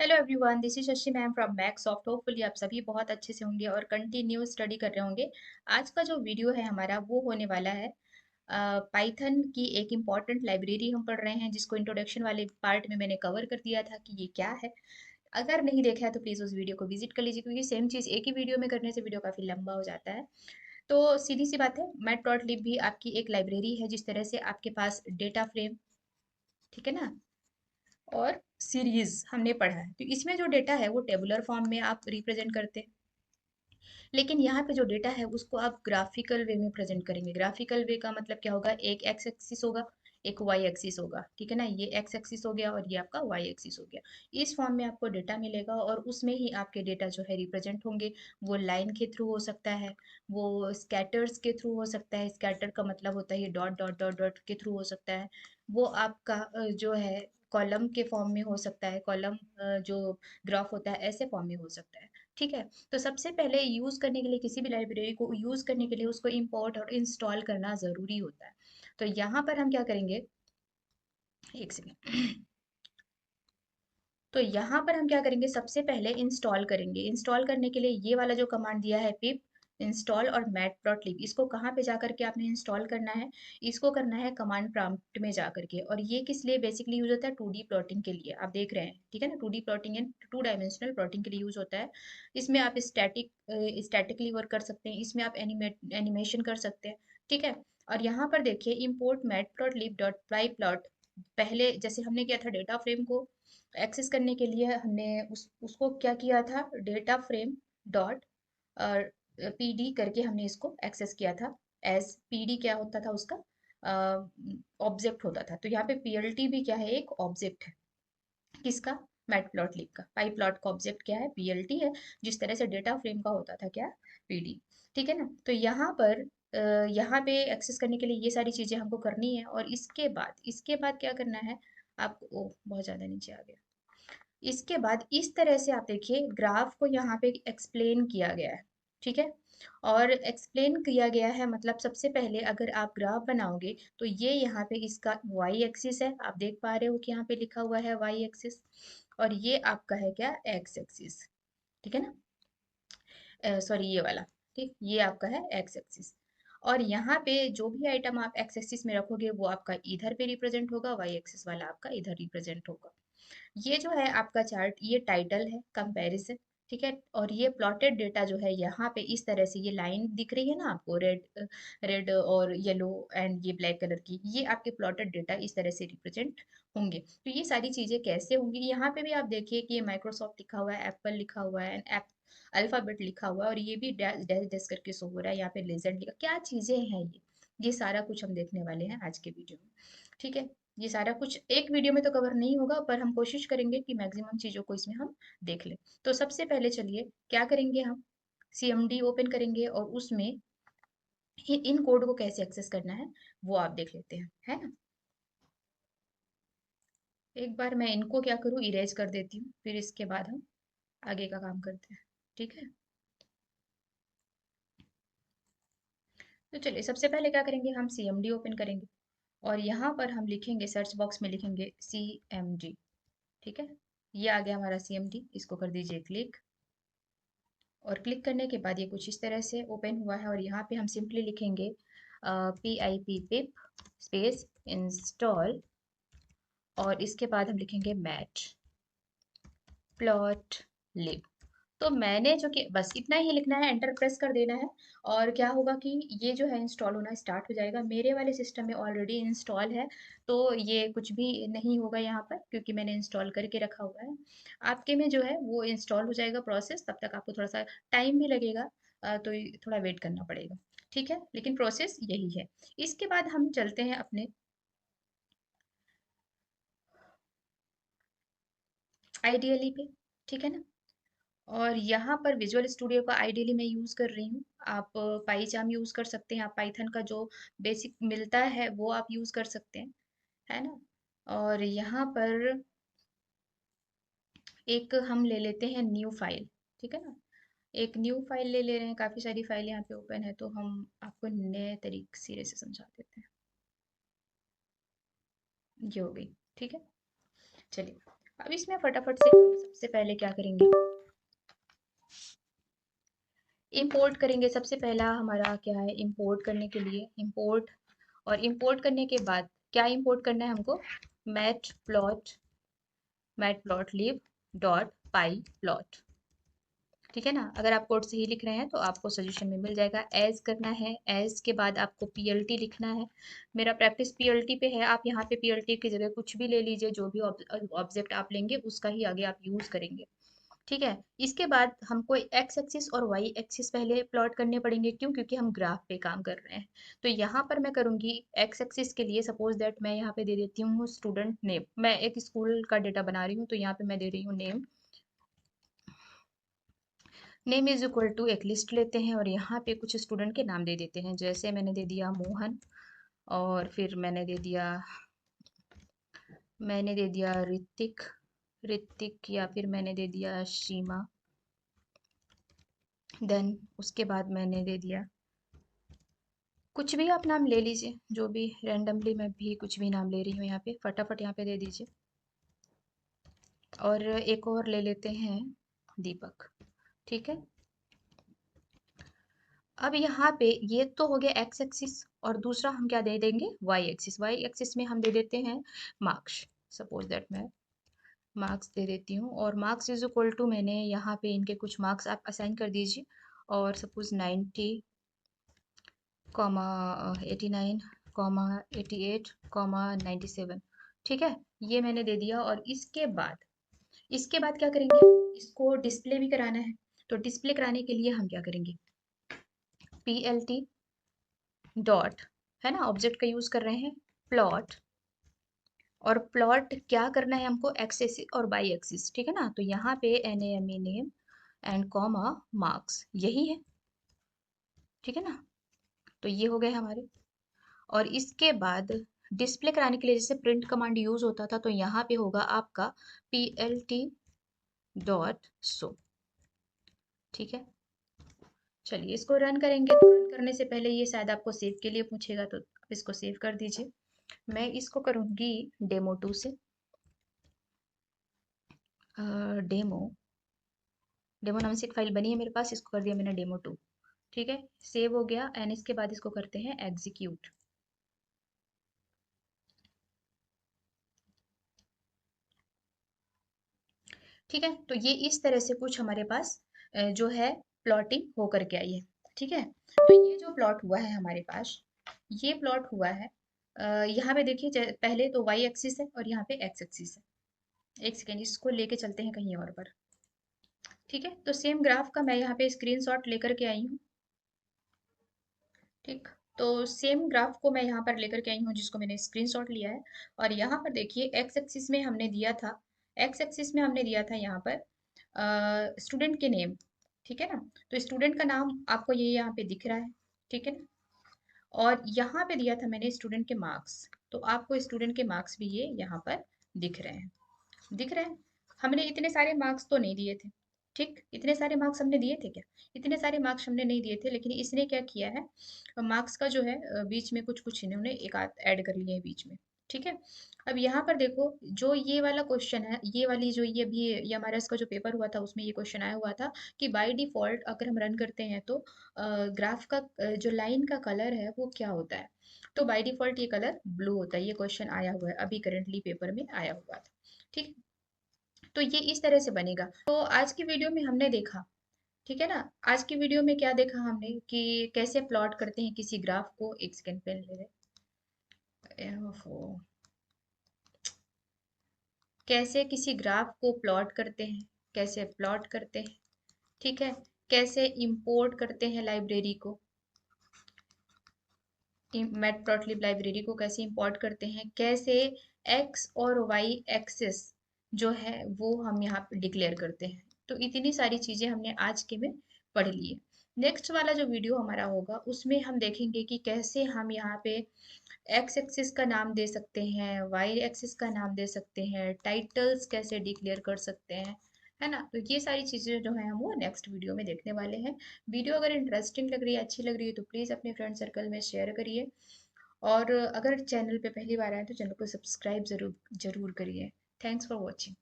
Hello everyone, this is Shashi ma'am from Maxsoft. Hopefully आप सभी बहुत अच्छे से होंगे और कंटिन्यू स्टडी कर रहे होंगे। आज का जो वीडियो है हमारा वो होने वाला है पाइथन की एक इम्पॉर्टेंट लाइब्रेरी हम पढ़ रहे हैं, जिसको इंट्रोडक्शन वाले पार्ट में मैंने कवर कर दिया था कि ये क्या है। अगर नहीं देखा है तो प्लीज़ उस वीडियो को विजिट कर लीजिए, क्योंकि सेम चीज़ एक ही वीडियो में करने से वीडियो काफ़ी लंबा हो जाता है। तो सीधी सी बात है, मैटप्लॉटलिब भी आपकी एक लाइब्रेरी है। जिस तरह से आपके पास डेटा फ्रेम, ठीक है ना, और सीरीज हमने पढ़ा है, तो इसमें जो डेटा है वो टेबुलर फॉर्म में आप रिप्रेजेंट करते हैं। लेकिन यहाँ पे जो डेटा है उसको आप ग्राफिकल वे में प्रेजेंट करेंगे। ग्राफिकल वे का मतलब क्या होगा? एक एक्स एक्सिस होगा, एक वाई एक्सिस होगा, ठीक है ना। ये एक्स एक्सिस हो गया और ये आपका वाई एक्सिस हो गया। इस फॉर्म में आपको डेटा मिलेगा और उसमें ही आपके डेटा जो है रिप्रेजेंट होंगे। वो लाइन के थ्रू हो सकता है, वो स्कैटर्स के थ्रू हो सकता है। स्कैटर का मतलब होता है ये डॉट डॉट डॉट डॉट के थ्रू हो सकता है। वो आपका जो है कॉलम के फॉर्म में हो सकता है। कॉलम जो ग्राफ होता है ऐसे फॉर्म में हो सकता है, ठीक है। तो सबसे पहले यूज़ करने के लिए, किसी भी लाइब्रेरी को यूज़ करने के लिए उसको इंपोर्ट और इंस्टॉल करना ज़रूरी होता है। तो यहाँ पर हम क्या करेंगे, एक सेकेंड। तो यहाँ पर हम क्या करेंगे, सबसे पहले इंस्टॉल करेंगे। इंस्टॉल करने के लिए ये वाला जो कमांड दिया है, पिप इंस्टॉल और मैटप्लॉटलिब, इसको कहाँ पे जा करके आपने इंस्टॉल करना है? इसको करना है कमांड प्रॉम्प्ट में जा करके। और ये किस लिए बेसिकली यूज होता है? 2D प्लॉटिंग के लिए। आप देख रहे हैं, ठीक है ना, 2D plotting and 2 dimensional plotting के लिए यूज होता है। इसमें आप स्टैटिकली वर्क कर सकते हैं, इसमें आप एनिमेशन कर सकते हैं, ठीक है। और यहाँ पर देखिए, import matplotlib dot ply plot, पहले जैसे हमने किया था डेटा फ्रेम को एक्सेस करने के लिए, हमने उसको क्या किया था, डेटा फ्रेम डॉट पीडी करके हमने इसको एक्सेस किया था। एज पीडी क्या होता था उसका? ऑब्जेक्ट होता था। तो यहाँ पे पीएलटी भी क्या है? एक ऑब्जेक्ट है। किसका? मैटप्लॉटलिब का। पाई प्लॉट का ऑब्जेक्ट क्या है? पीएलटी है। जिस तरह से डेटा फ्रेम का होता था क्या? पीडी, ठीक है ना। तो यहाँ पर यहाँ पे एक्सेस करने के लिए ये सारी चीजें हमको करनी है। और इसके बाद क्या करना है आपको? ओ, बहुत ज्यादा नीचे आ गया। इसके बाद इस तरह से आप देखिए, ग्राफ को यहाँ पे एक्सप्लेन किया गया है, ठीक है। और एक्सप्लेन किया गया है मतलब, सबसे पहले अगर आप ग्राफ बनाओगे तो ये यहाँ पे इसका वाई एक्सिस है। आप देख पा रहे हो कि यहाँ पे लिखा हुआ है वाई एक्सिस। और ये आपका है क्या? एक्स एक्सिस, ठीक है ना। सॉरी, ये वाला, ठीक, ये आपका है एक्स एक्सिस। और यहाँ पे जो भी आइटम आप एक्स एक्सिस में रखोगे वो आपका इधर पे रिप्रेजेंट होगा, वाई एक्सिस वाला आपका इधर रिप्रेजेंट होगा। ये जो है आपका चार्ट, ये टाइटल है कंपैरिजन, ठीक है। और ये प्लॉटेड डेटा जो है, यहाँ पे इस तरह से ये लाइन दिख रही है ना आपको, रेड रेड और येलो एंड ये ब्लैक कलर की, ये आपके प्लॉटेड डेटा इस तरह से रिप्रेजेंट होंगे। तो ये सारी चीजें कैसे होंगी, यहाँ पे भी आप देखिए कि ये माइक्रोसॉफ्ट लिखा हुआ है, एप्पल लिखा हुआ है, एंड अल्फाबेट लिखा हुआ है, और ये भी डैश डैश डैश करके शो हो रहा है। यहाँ पे लेजेंड लिखा, क्या चीजें हैं ये सारा कुछ हम देखने वाले हैं आज के वीडियो में, ठीक है। ये सारा कुछ एक वीडियो में तो कवर नहीं होगा, पर हम कोशिश करेंगे कि मैक्सिमम चीज़ों को इसमें हम देख लें। तो सबसे पहले चलिए क्या करेंगे, हम सीएमडी ओपन करेंगे और उसमें इन कोड को कैसे एक्सेस करना है वो आप देख लेते हैं, है ना। एक बार मैं इनको क्या करूँ, इरेज कर देती हूँ, फिर इसके बाद हम आगे का काम करते हैं, ठीक है। तो चलिए, सबसे पहले क्या करेंगे, हम सीएमडी ओपन करेंगे और यहाँ पर हम लिखेंगे, सर्च बॉक्स में लिखेंगे सीएमडी, ठीक है। ये आ गया हमारा सीएमडी, इसको कर दीजिए क्लिक। और क्लिक करने के बाद ये कुछ इस तरह से ओपन हुआ है। और यहाँ पे हम सिंपली लिखेंगे पिप स्पेस इंस्टॉल, और इसके बाद हम लिखेंगे मैट प्लॉट लिब। तो मैंने जो कि बस इतना ही लिखना है, एंटर प्रेस कर देना है। और क्या होगा कि ये जो है इंस्टॉल होना स्टार्ट हो जाएगा। मेरे वाले सिस्टम में ऑलरेडी इंस्टॉल है, तो ये कुछ भी नहीं होगा यहाँ पर, क्योंकि मैंने इंस्टॉल करके रखा हुआ है। आपके में जो है वो इंस्टॉल हो जाएगा प्रोसेस, तब तक आपको थोड़ा सा टाइम भी लगेगा, तो थोड़ा वेट करना पड़ेगा, ठीक है। लेकिन प्रोसेस यही है। इसके बाद हम चलते हैं अपने आइडियली पे, ठीक है ना। और यहाँ पर विजुअल स्टूडियो का आइडियली मैं यूज़ कर रही हूँ। आप पाईचार्म यूज़ कर सकते हैं, आप पाइथन का जो बेसिक मिलता है वो आप यूज़ कर सकते हैं, है ना। और यहाँ पर एक हम ले लेते हैं न्यू फाइल, ठीक है ना। एक न्यू फाइल ले रहे हैं, काफ़ी सारी फाइल यहाँ पे ओपन है, तो हम आपको नए तरीके सिरे से समझा देते हैं। ये हो गई, ठीक है। चलिए, अब इसमें फटाफट से हम सबसे पहले क्या करेंगे, इंपोर्ट करेंगे। सबसे पहला हमारा क्या है, इंपोर्ट करने के लिए इंपोर्ट, और इंपोर्ट करने के बाद क्या इंपोर्ट करना है हमको, मैटप्लॉटलिब डॉट पाई प्लॉट। ठीक है ना, अगर आप कोड से ही लिख रहे हैं तो आपको सजेशन में मिल जाएगा। एज करना है, एज के बाद आपको पीएलटी लिखना है। मेरा प्रैक्टिस पीएलटी पे है, आप यहाँ पे पीएलटी की जगह कुछ भी ले लीजिए, जो भी ऑब्जेक्ट आप लेंगे उसका ही आगे आप यूज करेंगे। ठीक है, इसके बाद हमको एक्स एक्सिस और वाई एक्सिस पहले प्लॉट करने पड़ेंगे। क्यों? क्योंकि हम ग्राफ पे काम कर रहे हैं। तो यहाँ पर मैं करूंगी एक्स एक्सिस के लिए, सपोज दैट मैं यहाँ पे दे देती हूँ स्टूडेंट नेम। मैं एक स्कूल का डेटा बना रही हूँ, तो यहाँ पे मैं दे रही हूँ name. Name is equal to एक लिस्ट लेते हैं और यहाँ पे कुछ स्टूडेंट के नाम दे देते हैं। जैसे मैंने दे दिया मोहन, और फिर मैंने दे दिया ऋतिक, या फिर मैंने दे दिया सीमा। देन उसके बाद मैंने दे दिया, कुछ भी आप नाम ले लीजिए, जो भी रैंडमली मैं भी कुछ भी नाम ले रही हूँ यहाँ पे, फटाफट यहाँ पे दे दीजिए। और एक और ले लेते हैं दीपक। ठीक है, अब यहाँ पे ये तो हो गया एक्स एक्सिस, और दूसरा हम क्या दे देंगे, वाई एक्सिस। वाई एक्सिस में हम दे देते हैं मार्क्स। सपोज दैट मैं मार्क्स दे देती हूँ, और मार्क्स इज इक्वल टू, मैंने यहाँ पे इनके कुछ मार्क्स आप असाइन कर दीजिए। और सपोज 90, 89, 88, 97। ठीक है, ये मैंने दे दिया। और इसके बाद क्या करेंगे, इसको डिस्प्ले भी कराना है। तो डिस्प्ले कराने के लिए हम क्या करेंगे, PLT डॉट, है ना, ऑब्जेक्ट का यूज कर रहे हैं, प्लॉट। और प्लॉट क्या करना है हमको, एक्स एक्सिस और वाई एक्सिस। ठीक है ना, तो यहाँ पे NAME name and comma marks, यही है। ठीक है ना, तो ये हो गए हमारे। और इसके बाद डिस्प्ले कराने के लिए जैसे प्रिंट कमांड यूज होता था, तो यहाँ पे होगा आपका PLT डॉट शो। ठीक है, चलिए इसको रन करेंगे। तो रन करने से पहले ये शायद आपको सेव के लिए पूछेगा, तो आप इसको सेव कर दीजिए। मैं इसको करूंगी डेमो 2 से, डेमो डेमो नाम से एक फाइल बनी है मेरे पास, इसको कर दिया मैंने डेमो 2। ठीक है, सेव हो गया। एंड इसके बाद इसको करते हैं एग्जीक्यूट। ठीक है, तो ये इस तरह से कुछ हमारे पास जो है प्लॉटिंग हो करके आई है। ठीक है, तो ये जो प्लॉट हुआ है हमारे पास, ये प्लॉट हुआ है। यहाँ पे देखिए, पहले तो वाई एक्सिस है और यहाँ पे एक्स एक्सिस है। एक सेकेंड, इसको लेके चलते हैं कहीं और पर। ठीक है, तो सेम ग्राफ का मैं यहाँ पे स्क्रीनशॉट लेकर के आई हूँ। ठीक, तो सेम ग्राफ को मैं यहाँ पर लेकर के आई हूँ, जिसको मैंने स्क्रीनशॉट लिया है। और यहाँ पर देखिए, एक्स एक्सिस में हमने दिया था, यहाँ पर स्टूडेंट के नेम। ठीक है ना, तो स्टूडेंट का नाम आपको ये यहाँ पे दिख रहा है। ठीक है ना, और यहाँ पे दिया था मैंने स्टूडेंट के मार्क्स, तो आपको स्टूडेंट के मार्क्स भी ये यहाँ पर दिख रहे हैं। दिख रहे हैं, हमने इतने सारे मार्क्स तो नहीं दिए थे। ठीक, इतने सारे मार्क्स हमने दिए थे क्या, इतने सारे मार्क्स हमने नहीं दिए थे, लेकिन इसने क्या किया है, मार्क्स का जो है बीच में कुछ कुछ इन्होंने एक आध ऐड कर लिए हैं बीच में। ठीक है, अब यहाँ पर देखो, जो ये वाला क्वेश्चन है, ये वाली जो ये हमारा इसका जो पेपर हुआ था, उसमें ये क्वेश्चन आया हुआ था कि बाय डिफॉल्ट अगर हम रन करते हैं तो ग्राफ का जो लाइन का कलर है वो क्या होता है। तो बाय डिफॉल्ट ये कलर ब्लू होता है। ये क्वेश्चन आया हुआ है, अभी करेंटली पेपर में आया हुआ था। ठीक, तो ये इस तरह से बनेगा। तो आज की वीडियो में हमने देखा, ठीक है ना, आज की वीडियो में क्या देखा हमने कि कैसे प्लॉट करते हैं किसी ग्राफ को। एक सेकंड पेन ले रहे, ओहो, कैसे किसी ग्राफ को प्लॉट करते हैं, कैसे प्लॉट करते हैं। ठीक है, कैसे इंपोर्ट करते हैं लाइब्रेरी को, मैटप्लॉटलिब लाइब्रेरी को कैसे इंपोर्ट करते हैं, कैसे एक्स और वाई एक्सिस जो है वो हम यहाँ पे डिक्लेयर करते हैं। तो इतनी सारी चीजें हमने आज के में पढ़ ली है। नेक्स्ट वाला जो वीडियो हमारा होगा उसमें हम देखेंगे कि कैसे हम यहाँ पे एक्स एक्सिस का नाम दे सकते हैं, वाई एक्सिस का नाम दे सकते हैं, टाइटल्स कैसे डिक्लेयर कर सकते हैं, है ना। तो ये सारी चीज़ें जो है हम वो नेक्स्ट वीडियो में देखने वाले हैं। वीडियो अगर इंटरेस्टिंग लग रही है, अच्छी लग रही है, तो प्लीज़ अपने फ्रेंड सर्कल में शेयर करिए। और अगर चैनल पे पहली बार आए तो चैनल को सब्सक्राइब ज़रूर ज़रूर करिए। Thanks for watching.